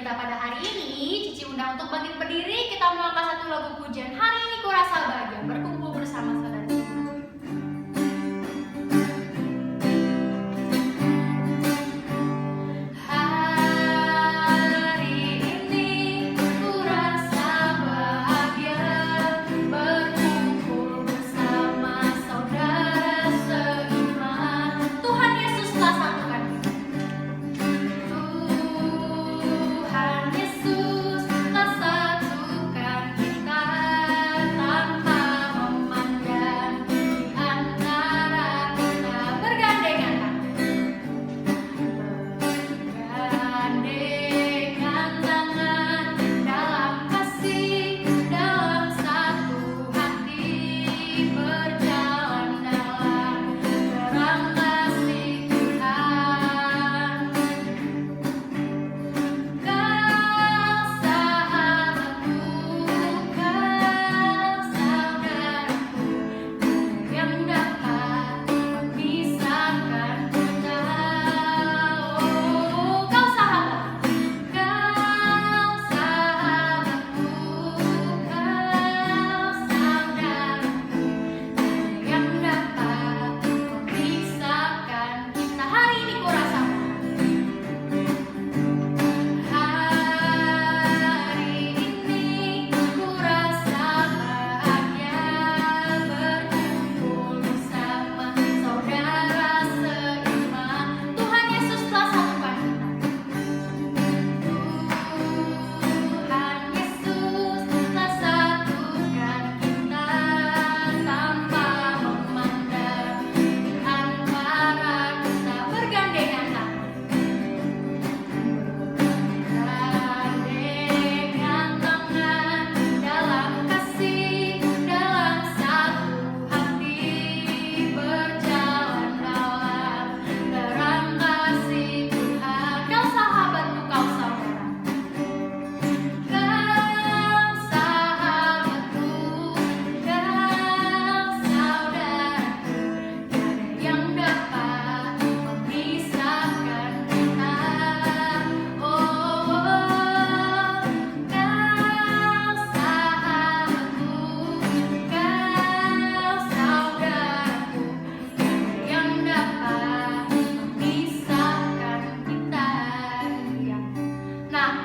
kita pada hari ini, Cici undang untuk bangkit berdiri. Kita mengangkat satu lagu pujian. Hari ini kurasa bahagia berkumpul bersama saudara.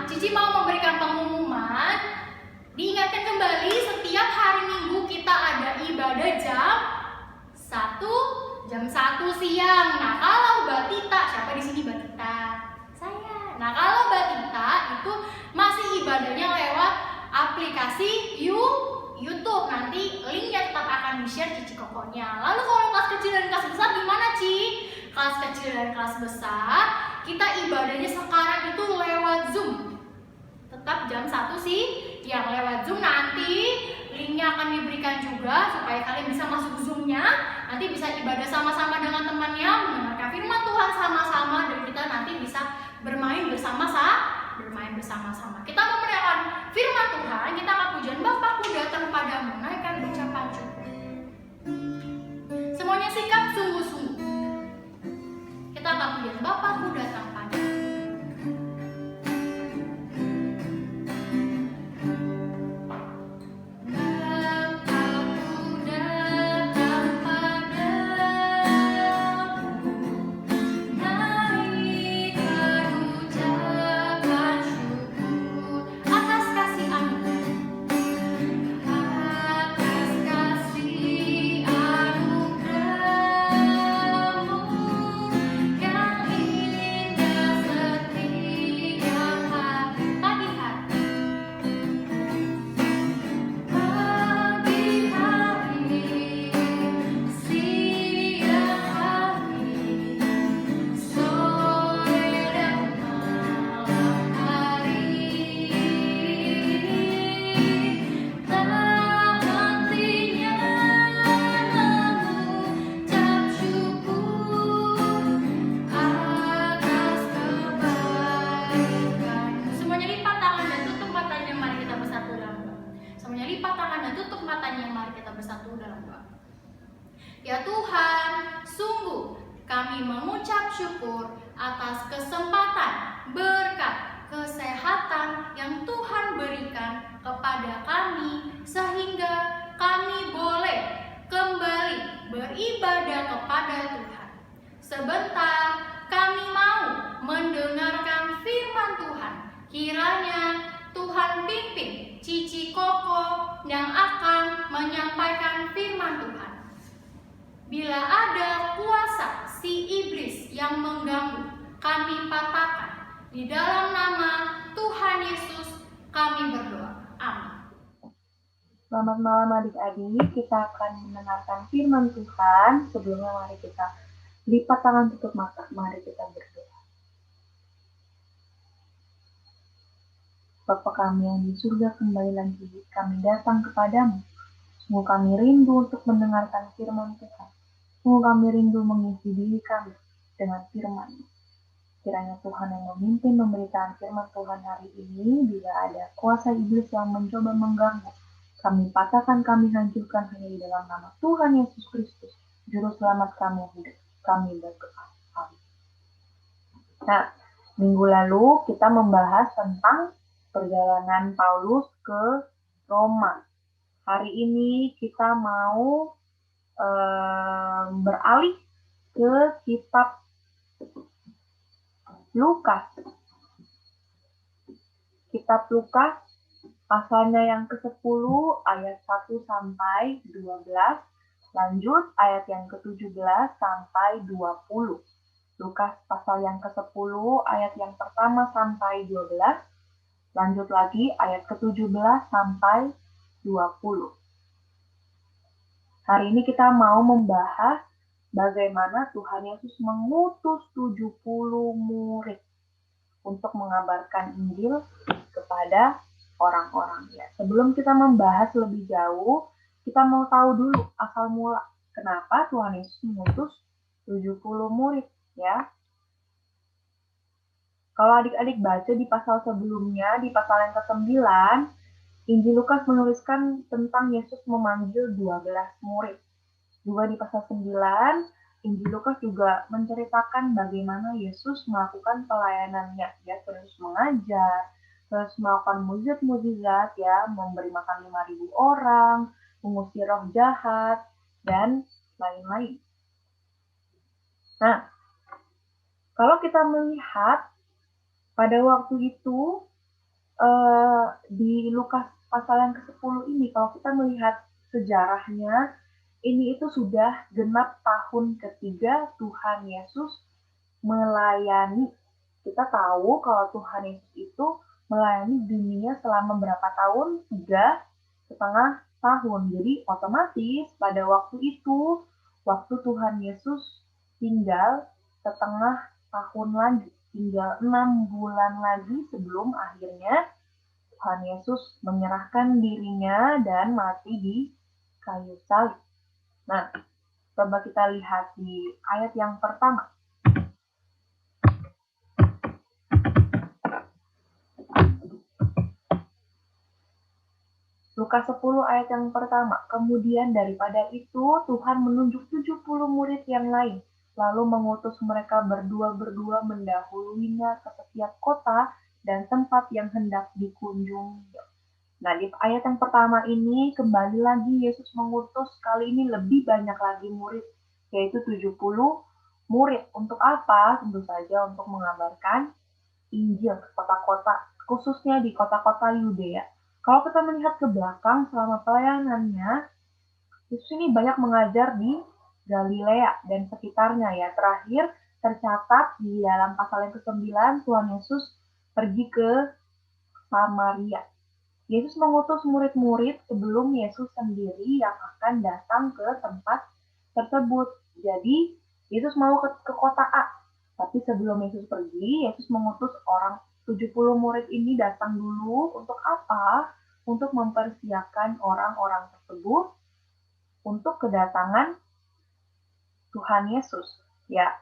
Cici mau memberikan pengumuman. Diingatkan kembali, setiap hari Minggu kita ada ibadah jam 1 siang. Nah, kalau Batita, siapa di sini Batita? Saya. Nah, kalau Batita itu masih ibadahnya lewat aplikasi YouTube. Nanti linknya tetap akan di-share Cici Kokonya. Lalu kalau kelas kecil dan kelas besar gimana, Ci? Kelas kecil dan kelas besar, kita ibadahnya sekarang itu lewat Zoom. Tetap jam 1 sih, yang lewat Zoom. Nanti linknya akan diberikan juga supaya kalian bisa masuk Zoom-nya. Nanti bisa ibadah sama-sama dengan temannya, mendengarkan firman Tuhan sama-sama, dan kita nanti bisa bermain bersama-sama. Kita memenangkan firman Tuhan, kita akan pujian Bapakku datang padamu, naikkan ucapan syukur. Semuanya sikap sungguh-sungguh. Kita akan pujian Bapakku datang padamu. Ya Tuhan, sungguh kami mengucap syukur atas kesempatan, berkat, kesehatan, Sebentar, kami mau mendengarkan firman Tuhan. Kiranya Tuhan pimpin Cici Koko yang akan menyampaikan firman Tuhan. Bila ada kuasa si iblis yang mengganggu, kami patahkan. Di dalam nama Tuhan Yesus kami berdoa. Amin. Selamat malam adik-adik, kita akan mendengarkan firman Tuhan. Sebelumnya mari kita lipat tangan tutup mata, mari kita berdoa. Bapa kami yang di surga, kembali lagi kami datang kepadamu. Sungguh kami rindu untuk mendengarkan firman Tuhan. Sungguh kami rindu mengisi diri kami dengan firman. Kiranya Tuhan yang memimpin memberikan firman Tuhan hari ini. Bila ada kuasa iblis yang mencoba mengganggu, kami patahkan, kami hancurkan hanya di dalam nama Tuhan Yesus Kristus, Juru Selamat kami yang hidup. Kami berdoa. Amin. Nah, minggu lalu kita membahas tentang perjalanan Paulus ke Roma. Hari ini kita mau beralih ke kitab Lukas. Kitab Lukas pasalnya yang ke-10 ayat 1 sampai 12, lanjut ayat yang ke-17 sampai 20. Lukas pasal yang ke-10 ayat yang pertama sampai 12, lanjut lagi ayat ke-17 sampai 20. Hari ini kita mau membahas bagaimana Tuhan Yesus mengutus 70 murid untuk mengabarkan Injil kepada orang-orang. Ya, sebelum kita membahas lebih jauh, kita mau tahu dulu asal mula kenapa Tuhan Yesus mengutus 70 murid, ya. Kalau adik-adik baca di pasal sebelumnya, di pasal yang ke-9, Injil Lukas menuliskan tentang Yesus memanggil 12 murid. Juga di pasal 9, Injil Lukas juga menceritakan bagaimana Yesus melakukan pelayanannya. Dia terus mengajar, terus melakukan mukjizat-mukjizat, ya, memberi makan 5.000 orang, mengusir roh jahat, dan lain-lain. Nah, kalau kita melihat pada waktu itu di Lukas pasal yang ke-10 ini, kalau kita melihat sejarahnya, ini itu sudah genap tahun ketiga Tuhan Yesus melayani. Kita tahu kalau Tuhan Yesus itu melayani dunia selama berapa tahun? 3,5 tahun. Jadi otomatis pada waktu itu, waktu Tuhan Yesus tinggal setengah tahun lagi, tinggal 6 bulan lagi sebelum akhirnya Tuhan Yesus menyerahkan dirinya dan mati di kayu salib. Nah, coba kita lihat di ayat yang pertama. Lukas 10 ayat yang pertama. Kemudian daripada itu Tuhan menunjuk 70 murid yang lain, lalu mengutus mereka berdua-berdua mendahuluinya ke setiap kota dan tempat yang hendak dikunjungi. Nah, di ayat yang pertama ini kembali lagi Yesus mengutus, kali ini lebih banyak lagi murid, yaitu 70 murid. Untuk apa? Tentu saja untuk mengabarkan Injil ke kota-kota, khususnya di kota-kota Yudea. Kalau kita melihat ke belakang selama pelayanannya, Yesus ini banyak mengajar di Galilea dan sekitarnya, ya. Terakhir tercatat di dalam pasal yang ke-9, Tuhan Yesus pergi ke Samaria. Yesus mengutus murid-murid sebelum Yesus sendiri yang akan datang ke tempat tersebut. Jadi, Yesus mau ke kota A. Tapi sebelum Yesus pergi, Yesus mengutus orang 70 murid ini datang dulu untuk apa? Untuk mempersiapkan orang-orang tersebut untuk kedatangan Tuhan Yesus. Ya.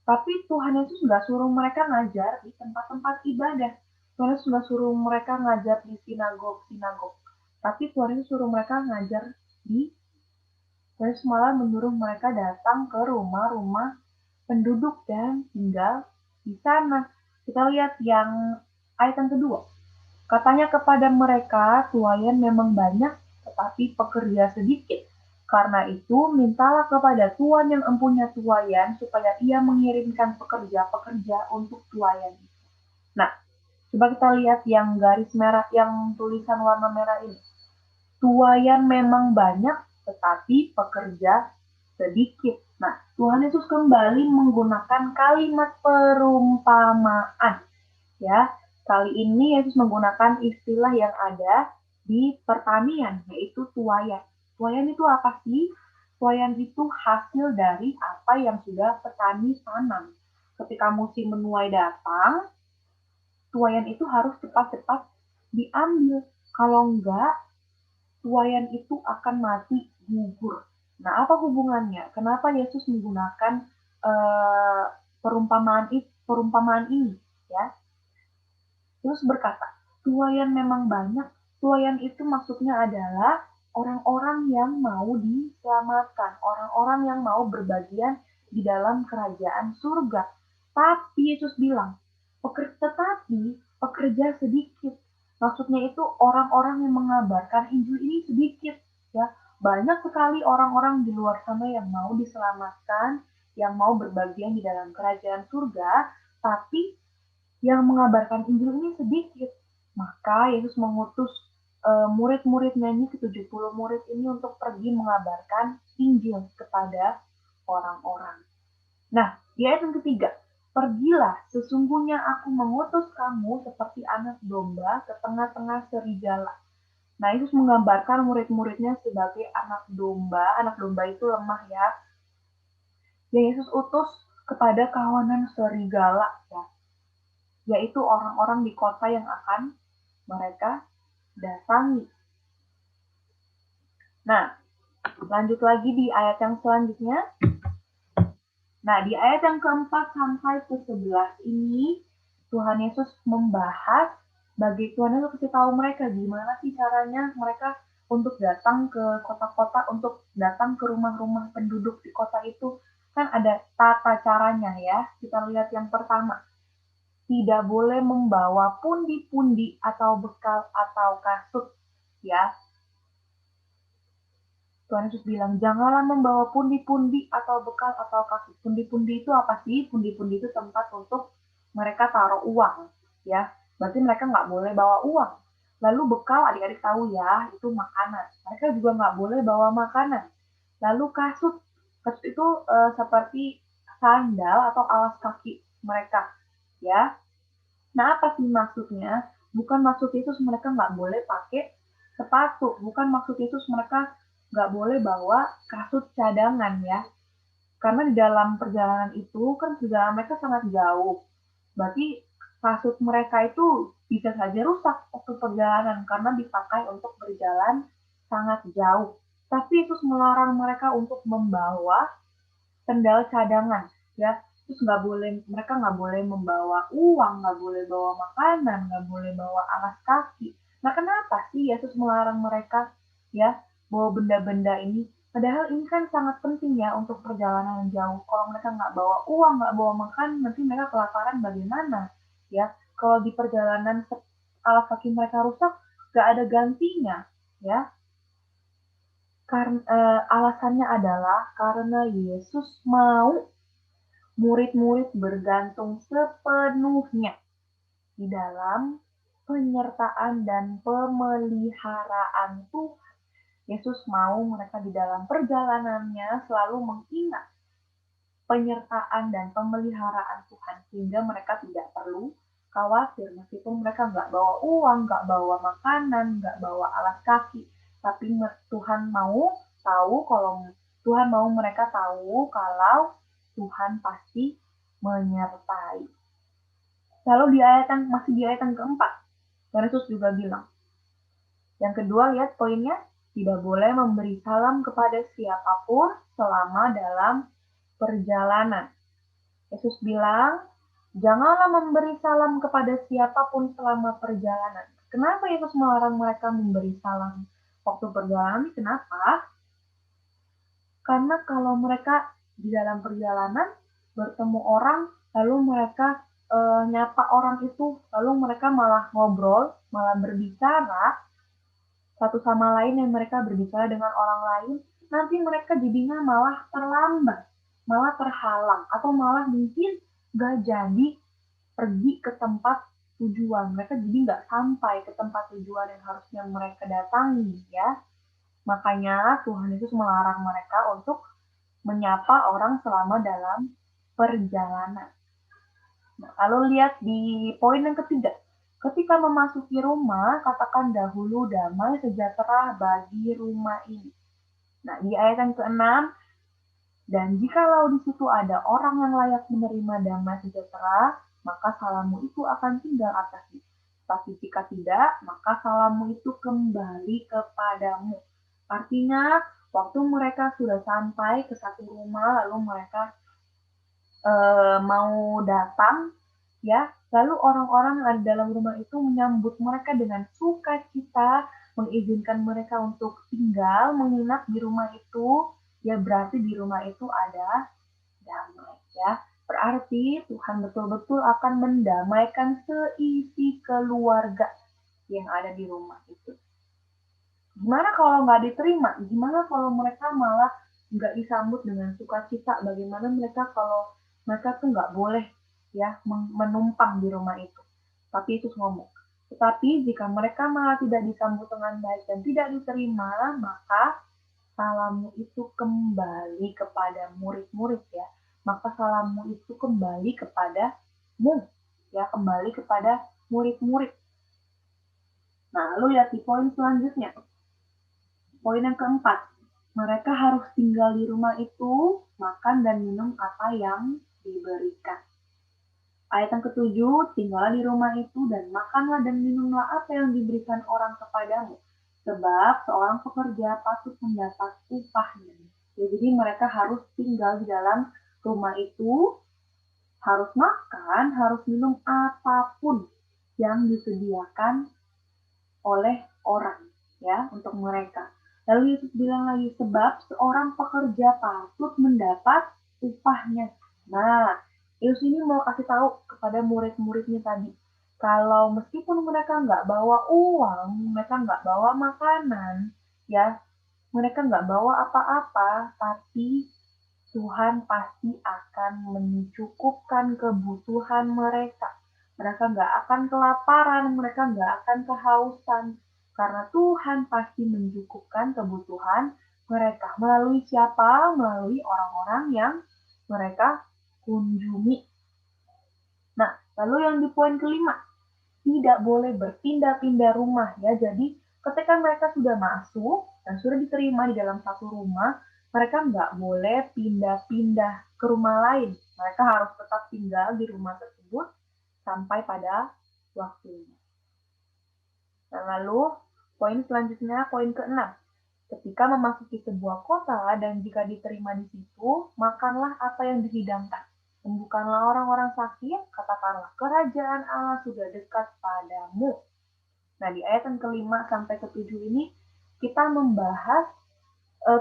Tapi Tuhan Yesus nggak suruh mereka ngajar di tempat-tempat ibadah. Tuhan Yesus nggak suruh mereka ngajar di sinagog-sinagog. Tapi Tuhan Yesus suruh mereka ngajar Tuhan Yesus malah menyuruh mereka datang ke rumah-rumah penduduk dan tinggal di sana. Kita lihat yang ayat yang kedua. Katanya kepada mereka, tuaian memang banyak, tetapi pekerja sedikit. Karena itu, mintalah kepada Tuhan yang empunya tuayan supaya ia mengirimkan pekerja-pekerja untuk tuayan. Nah, coba kita lihat yang garis merah, yang tulisan warna merah ini. Tuayan memang banyak, tetapi pekerja sedikit. Nah, Tuhan Yesus kembali menggunakan kalimat perumpamaan. Ya, kali ini Yesus menggunakan istilah yang ada di pertanian, yaitu tuayan. Tuayan itu apa sih? Tuayan itu hasil dari apa yang sudah petani tanam. Ketika musim menuai datang, tuayan itu harus cepat-cepat diambil. Kalau enggak, tuayan itu akan mati gugur. Nah, apa hubungannya? Kenapa Yesus menggunakan perumpamaan ini? Ya, Yesus berkata, tuayan memang banyak. Tuayan itu maksudnya adalah orang-orang yang mau diselamatkan, orang-orang yang mau berbagian di dalam kerajaan surga. Tapi Yesus bilang, tetapi pekerja sedikit. Maksudnya itu orang-orang yang mengabarkan Injil ini sedikit. Ya, banyak sekali orang-orang di luar sana yang mau diselamatkan, yang mau berbagian di dalam kerajaan surga, tapi yang mengabarkan Injil ini sedikit. Maka Yesus mengutus murid-muridnya ini, ke-70 murid ini untuk pergi mengabarkan Injil kepada orang-orang. Nah, di ayat yang ketiga, pergilah, sesungguhnya aku mengutus kamu seperti anak domba ke tengah-tengah serigala. Nah, Yesus menggambarkan murid-muridnya sebagai anak domba. Anak domba itu lemah ya. Yang Yesus utus kepada kawanan serigala ya, yaitu orang-orang di kota yang akan mereka datangi. Nah, lanjut lagi di ayat yang selanjutnya. Nah, di ayat yang keempat sampai ke-11 ini, Tuhan Yesus membahas Tuhan Yesus kasih tahu mereka gimana sih caranya mereka untuk datang ke kota-kota, untuk datang ke rumah-rumah penduduk di kota itu. Kan ada tata caranya ya. Kita lihat yang pertama. Tidak boleh membawa pundi-pundi atau bekal atau kasut. Ya, Tuhan Yesus bilang, janganlah membawa pundi-pundi atau bekal atau kasut. Pundi-pundi itu apa sih? Pundi-pundi itu tempat untuk mereka taruh uang. Ya, berarti mereka nggak boleh bawa uang. Lalu bekal, adik-adik tahu ya, itu makanan. Mereka juga nggak boleh bawa makanan. Lalu kasut. Kasut itu seperti sandal atau alas kaki mereka. Ya, nah apa sih maksudnya? Bukan maksud Yesus mereka nggak boleh pakai sepatu. Bukan maksud Yesus mereka nggak boleh bawa kasut cadangan ya. Karena di dalam perjalanan itu kan perjalanan mereka sangat jauh. Berarti kasut mereka itu bisa saja rusak waktu perjalanan karena dipakai untuk berjalan sangat jauh. Tapi Yesus melarang mereka untuk membawa sendal cadangan ya. Terus mereka nggak boleh membawa uang, nggak boleh bawa makanan, nggak boleh bawa alas kaki. Nah, kenapa sih Yesus melarang mereka ya bawa benda-benda ini? Padahal ini kan sangat penting ya untuk perjalanan jauh. Kalau mereka nggak bawa uang, nggak bawa makan, nanti mereka kelaparan bagaimana? Ya, kalau di perjalanan alas kaki mereka rusak, nggak ada gantinya, ya. Alasannya adalah karena Yesus mau murid-murid bergantung sepenuhnya di dalam penyertaan dan pemeliharaan Tuhan. Yesus mau mereka di dalam perjalanannya selalu mengingat penyertaan dan pemeliharaan Tuhan sehingga mereka tidak perlu khawatir meskipun mereka nggak bawa uang, nggak bawa makanan, nggak bawa alas kaki, tapi Tuhan mau Tuhan mau mereka tahu kalau Tuhan pasti menyertai. Lalu masih di ayat yang keempat, Yesus juga bilang. Yang kedua, lihat poinnya, tidak boleh memberi salam kepada siapapun selama dalam perjalanan. Yesus bilang, janganlah memberi salam kepada siapapun selama perjalanan. Kenapa Yesus melarang mereka memberi salam waktu perjalanan? Kenapa? Karena kalau mereka di dalam perjalanan bertemu orang, lalu mereka nyapa orang itu, lalu mereka malah ngobrol, malah berbicara satu sama lain, yang mereka berbicara dengan orang lain, nanti mereka jadinya malah terlambat, malah terhalang, atau malah mungkin gak jadi pergi ke tempat tujuan. Mereka jadi nggak sampai ke tempat tujuan yang harusnya mereka datangi, ya. Makanya Tuhan Yesus melarang mereka untuk menyapa orang selama dalam perjalanan. Nah, kalau lihat di poin yang ketiga, ketika memasuki rumah, katakan dahulu damai sejahtera bagi rumah ini. Nah, di ayat yang ke-6, dan jikalau di situ ada orang yang layak menerima damai sejahtera, maka salammu itu akan tinggal atasnya. Tapi jika tidak, maka salammu itu kembali kepadamu. Artinya, waktu mereka sudah sampai ke satu rumah, lalu mereka mau datang, ya, lalu orang-orang yang ada dalam rumah itu menyambut mereka dengan sukacita, mengizinkan mereka untuk tinggal, menginap di rumah itu, ya berarti di rumah itu ada damai, ya. Berarti Tuhan betul-betul akan mendamaikan seisi keluarga yang ada di rumah itu. Gimana kalau nggak diterima? Gimana kalau mereka malah nggak disambut dengan sukacita? Bagaimana mereka kalau mereka tuh nggak boleh ya menumpang di rumah itu? Tapi Yesus ngomong, tetapi jika mereka malah tidak disambut dengan baik dan tidak diterima, maka salammu itu kembali kepada murid-murid, ya. Maka salammu itu kembali kepadamu, ya, kembali kepada murid-murid. Nah, lalu lihat di poin selanjutnya. Poin yang keempat, mereka harus tinggal di rumah itu, makan dan minum apa yang diberikan. Ayat yang ketujuh, tinggallah di rumah itu dan makanlah dan minumlah apa yang diberikan orang kepadamu. Sebab seorang pekerja patut mendapat upahnya. Ya, jadi mereka harus tinggal di dalam rumah itu, harus makan, harus minum apapun yang disediakan oleh orang, ya, untuk mereka. Lalu Yesus bilang lagi, sebab seorang pekerja patut mendapat upahnya. Nah, Yesus ini mau kasih tahu kepada murid-muridnya tadi, kalau meskipun mereka nggak bawa uang, mereka nggak bawa makanan, ya, mereka nggak bawa apa-apa, tapi Tuhan pasti akan mencukupkan kebutuhan mereka. Mereka nggak akan kelaparan, mereka nggak akan kehausan, karena Tuhan pasti mencukupkan kebutuhan mereka. Melalui siapa? Melalui orang-orang yang mereka kunjungi. Nah, lalu yang di poin kelima, tidak boleh berpindah-pindah rumah, ya. Jadi ketika mereka sudah masuk dan sudah diterima di dalam satu rumah, mereka nggak boleh pindah-pindah ke rumah lain. Mereka harus tetap tinggal di rumah tersebut sampai pada waktunya. Nah, lalu poin selanjutnya, poin ke-6. Ketika memasuki sebuah kota dan jika diterima di situ, makanlah apa yang dihidangkan. Sembuhkanlah orang-orang sakit, katakanlah kerajaan Allah sudah dekat padamu. Nah, di ayat yang kelima sampai ke-7 ini kita membahas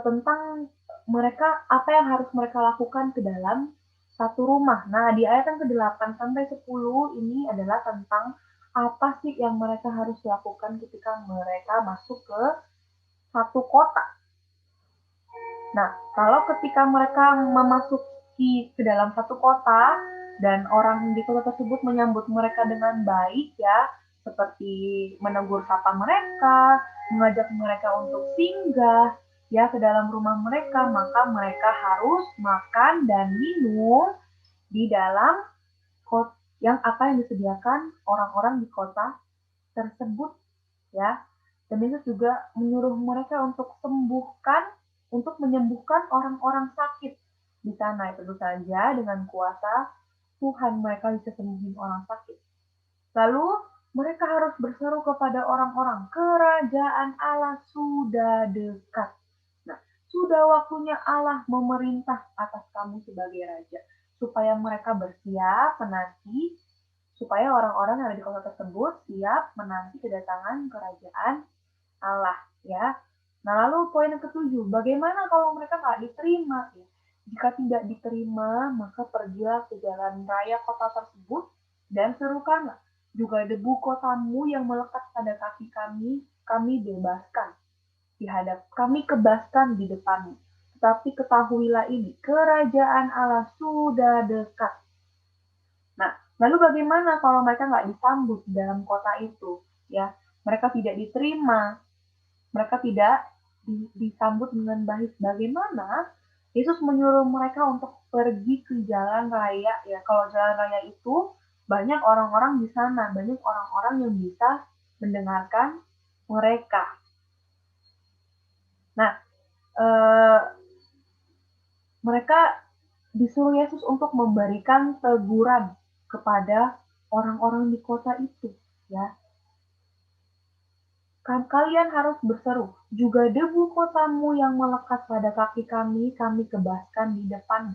tentang mereka, apa yang harus mereka lakukan ke dalam satu rumah. Nah, di ayat yang ke-8 sampai 10 ini adalah tentang apa sih yang mereka harus lakukan ketika mereka masuk ke satu kota. Nah, kalau ketika mereka memasuki ke dalam satu kota dan orang di kota tersebut menyambut mereka dengan baik, ya, seperti menegur sapa mereka, mengajak mereka untuk singgah, ya, ke dalam rumah mereka, maka mereka harus makan dan minum di dalam kota yang apa yang disediakan orang-orang di kota tersebut, ya. Dan itu juga menyuruh mereka untuk menyembuhkan orang-orang sakit di sana. Tentu saja dengan kuasa Tuhan mereka bisa sembuhin orang sakit. Lalu mereka harus berseru kepada orang-orang, kerajaan Allah sudah dekat. Nah, sudah waktunya Allah memerintah atas kamu sebagai raja, supaya mereka bersiap menanti, supaya orang-orang yang ada di kota tersebut siap menanti kedatangan kerajaan Allah, ya. Nah, lalu poin yang ke-7, bagaimana kalau mereka nggak diterima? Ya? Jika tidak diterima, maka pergilah ke jalan raya kota tersebut dan serukanlah, juga debu kotamu yang melekat pada kaki kami bebaskan. kami kebaskan di depanmu. Tetapi ketahuilah ini, kerajaan Allah sudah dekat. Nah, lalu bagaimana kalau mereka nggak disambut dalam kota itu? Ya, mereka tidak diterima, mereka tidak disambut dengan baik. Bagaimana? Yesus menyuruh mereka untuk pergi ke jalan raya. Ya, kalau jalan raya itu banyak orang-orang di sana, banyak orang-orang yang bisa mendengarkan mereka. Nah, mereka disuruh Yesus untuk memberikan teguran kepada orang-orang di kota itu, ya. Kalian harus berseru, juga debu kotamu yang melekat pada kaki kami kebaskan di depan,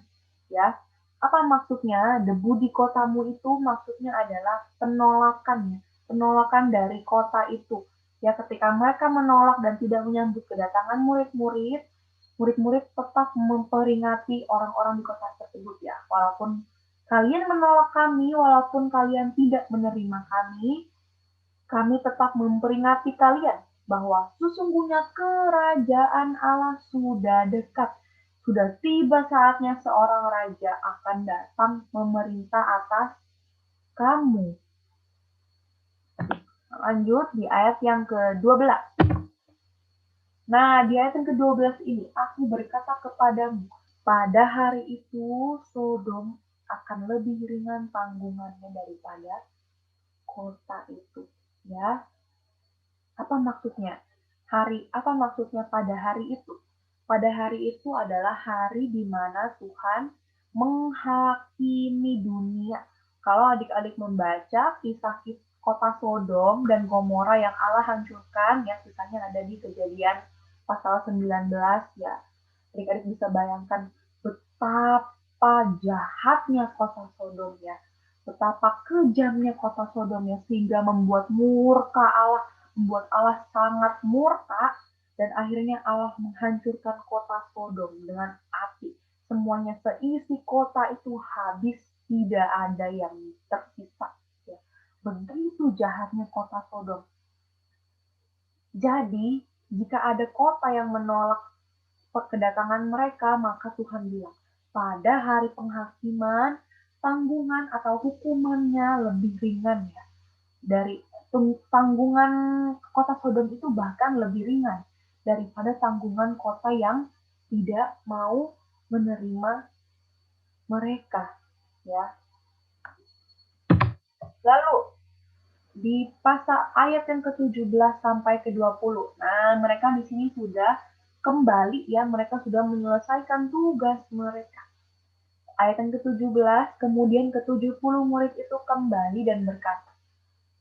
ya. Apa maksudnya? Debu di kotamu itu maksudnya adalah penolakan dari kota itu. Ya, ketika mereka menolak dan tidak menyambut kedatangan murid-murid tetap memperingati orang-orang di kota tersebut, ya. Walaupun kalian menolak kami, walaupun kalian tidak menerima kami tetap memperingati kalian bahwa sesungguhnya kerajaan Allah sudah dekat. Sudah tiba saatnya seorang raja akan datang memerintah atas kamu. Lanjut di ayat yang ke-12. Nah, di ayat yang ke-12 ini, aku berkata kepadamu, pada hari itu Sodom akan lebih ringan tanggungannya daripada kota itu. Ya, apa maksudnya? Apa maksudnya pada hari itu? Pada hari itu adalah hari di mana Tuhan menghakimi dunia. Kalau adik-adik membaca kisah kota Sodom dan Gomora yang Allah hancurkan, ya kisahnya ada di Kejadian pasal 19, ya. Adik-adik bisa bayangkan betapa jahatnya kota Sodom, ya. Betapa kejamnya kota Sodom, ya, sehingga membuat Allah sangat murka, dan akhirnya Allah menghancurkan kota Sodom dengan api. Semuanya seisi kota itu habis, tidak ada yang tersisa. Ya. Begitu jahatnya kota Sodom. Jadi, jika ada kota yang menolak kedatangan mereka, maka Tuhan bilang, pada hari penghakiman, tanggungan atau hukumannya lebih ringan, ya. Dari tanggungan kota Sodom itu bahkan lebih ringan daripada tanggungan kota yang tidak mau menerima mereka, ya. Lalu di pasal ayat yang ke-17 sampai ke-20. Nah, mereka di sini sudah kembali, ya, mereka sudah menyelesaikan tugas mereka. Ayat yang ke-17, kemudian ke-70 murid itu kembali dan berkata,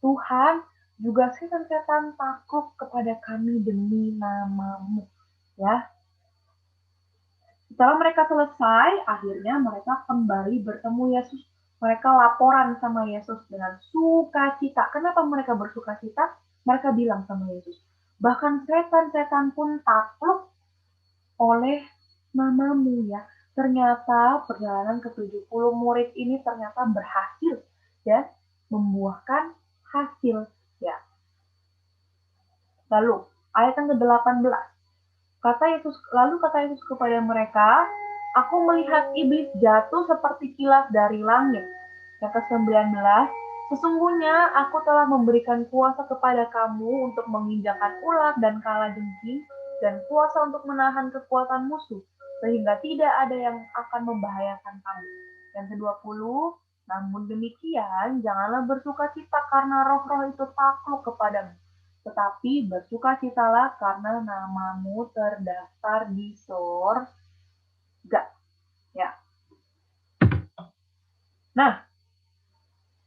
Tuhan, juga setan-setan takluk kepada kami demi namamu. Ya. Setelah mereka selesai, akhirnya mereka kembali bertemu Yesus. Mereka laporan sama Yesus dengan sukacita. Kenapa mereka bersukacita? Mereka bilang sama Yesus, bahkan setan-setan pun takluk oleh namamu, ya. Ternyata perjalanan ke-70 murid ini ternyata berhasil, ya, membuahkan hasil, ya. Lalu ayat yang ke-18, lalu kata Yesus kepada mereka, aku melihat iblis jatuh seperti kilat dari langit. Yang ke-19, sesungguhnya aku telah memberikan kuasa kepada kamu untuk menginjakkan ulat dan kalajengking, dan kuasa untuk menahan kekuatan musuh, sehingga tidak ada yang akan membahayakan kamu. Yang ke-20, namun demikian, janganlah bersukacita karena roh-roh itu takluk kepadamu, tetapi bersukacitalah karena namamu terdaftar di sorga. Ya. Nah,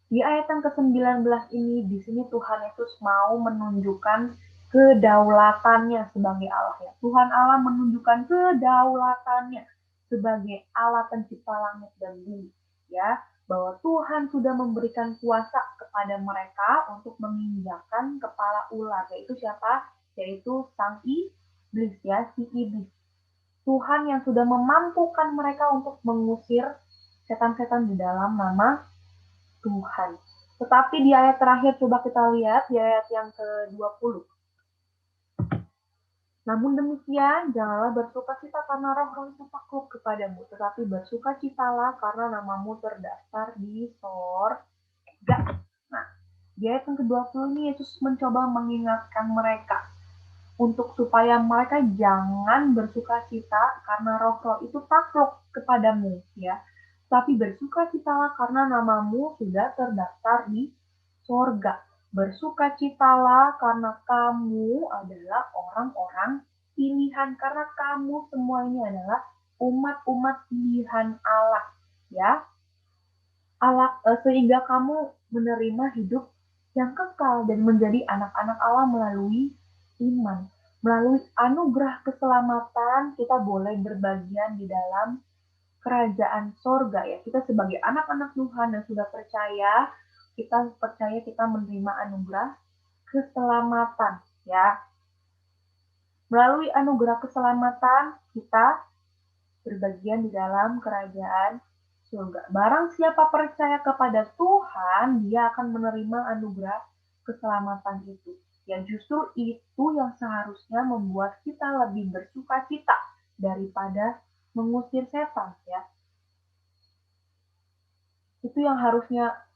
di ayat yang ke-19 ini, di sini Tuhan Yesus mau menunjukkan kedaulatannya sebagai Allah, ya. Tuhan Allah menunjukkan kedaulatannya sebagai Allah pencipta langit dan bumi, ya. Bahwa Tuhan sudah memberikan kuasa kepada mereka untuk menginjakkan kepala ular. Yaitu siapa? Yaitu sang iblis, ya, si iblis. Tuhan yang sudah memampukan mereka untuk mengusir setan-setan di dalam nama Tuhan. Tetapi di ayat terakhir, coba kita lihat di ayat yang ke-20. Namun demikian, janganlah bersukacita karena roh-roh itu takluk kepadamu, tetapi bersukacitalah karena namamu terdaftar di sorga. Nah, di ayat yang ke-20 ini Yesus mencoba mengingatkan mereka untuk supaya mereka jangan bersukacita karena roh-roh itu takluk kepadamu, ya. Tapi bersukacitalah karena namamu sudah terdaftar di sorga. Bersukacitalah karena kamu adalah orang-orang pilihan, karena kamu semua ini adalah umat-umat pilihan Allah, ya. Sehingga kamu menerima hidup yang kekal dan menjadi anak-anak Allah melalui iman. Melalui anugerah keselamatan, kita boleh berbagian di dalam kerajaan sorga, ya. Kita sebagai anak-anak Tuhan yang sudah percaya, kita menerima anugerah keselamatan, ya. Melalui anugerah keselamatan, kita berbagian di dalam kerajaan surga. Barang siapa percaya kepada Tuhan, dia akan menerima anugerah keselamatan itu. Ya, justru itu yang seharusnya membuat kita lebih bersukacita daripada mengusir setan, ya. Itu yang harusnya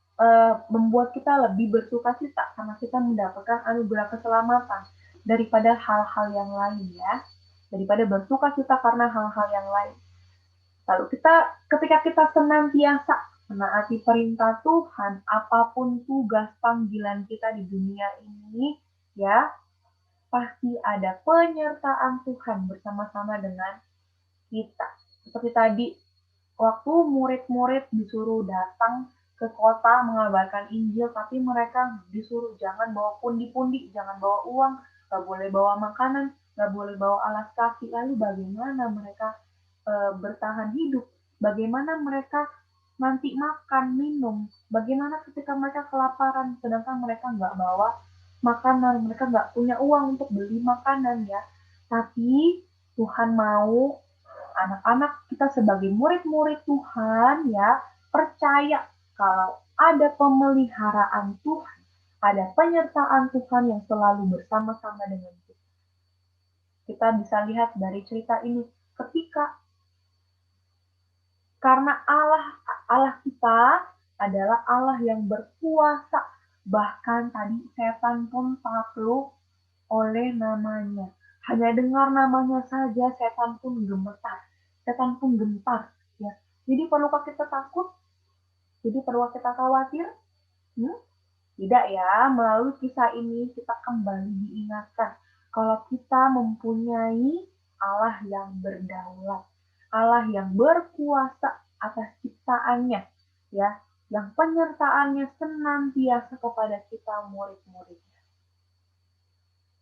membuat kita lebih bersukacita karena kita mendapatkan anugerah keselamatan daripada hal-hal yang lain, ya. Daripada bersukacita karena hal-hal yang lain. Lalu ketika kita senantiasa menaati perintah Tuhan, apapun tugas panggilan kita di dunia ini, ya, pasti ada penyertaan Tuhan bersama-sama dengan kita. Seperti tadi, waktu murid-murid disuruh datang ke kota mengabarkan Injil, tapi mereka disuruh jangan bawa pundi-pundi, jangan bawa uang, gak boleh bawa makanan, gak boleh bawa alas kaki. Lalu bagaimana mereka bertahan hidup? Bagaimana mereka nanti makan, minum? Bagaimana ketika mereka kelaparan, sedangkan mereka nggak bawa makanan, mereka nggak punya uang untuk beli makanan, ya. Tapi Tuhan mau anak-anak kita sebagai murid-murid Tuhan, ya, percaya kalau ada pemeliharaan Tuhan, ada penyertaan Tuhan yang selalu bersama-sama dengan kita. Kita bisa lihat dari cerita ini, karena Allah kita adalah Allah yang berkuasa, bahkan tadi setan pun takluk oleh namanya. Hanya dengar namanya saja setan pun gemetar, setan pun gentar, ya. Jadi perlukah kita takut? Jadi perlu kita khawatir? Tidak, ya. Melalui kisah ini kita kembali diingatkan kalau kita mempunyai Allah yang berdaulat, Allah yang berkuasa atas ciptaannya, ya, yang penyertaannya senantiasa kepada kita murid-muridnya.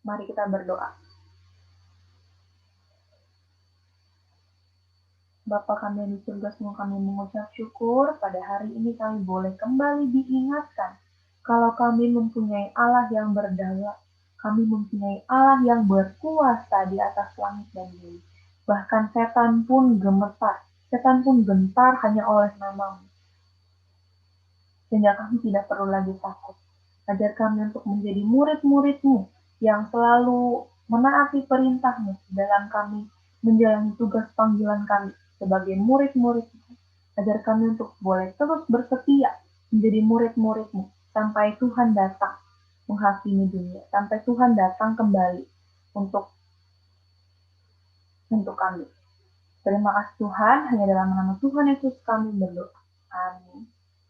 Mari kita berdoa. Bapa kami yang di surga, semua kami mengucap syukur pada hari ini kami boleh kembali diingatkan kalau kami mempunyai Allah yang berdaulat, kami mempunyai Allah yang berkuasa di atas langit dan bumi. Bahkan setan pun gemetar, setan pun gentar hanya oleh namamu. Sehingga kami tidak perlu lagi takut. Ajar kami untuk menjadi murid-murid-Mu yang selalu menaati perintah-Mu dalam kami menjalani tugas panggilan kami sebagai murid-murid-Mu. Ajar kami untuk boleh terus bersetia menjadi murid-murid-Mu sampai Tuhan datang menghakimi dunia, sampai Tuhan datang kembali untuk kami. Terima kasih Tuhan, hanya dalam nama Tuhan Yesus kami berdoa. Amin.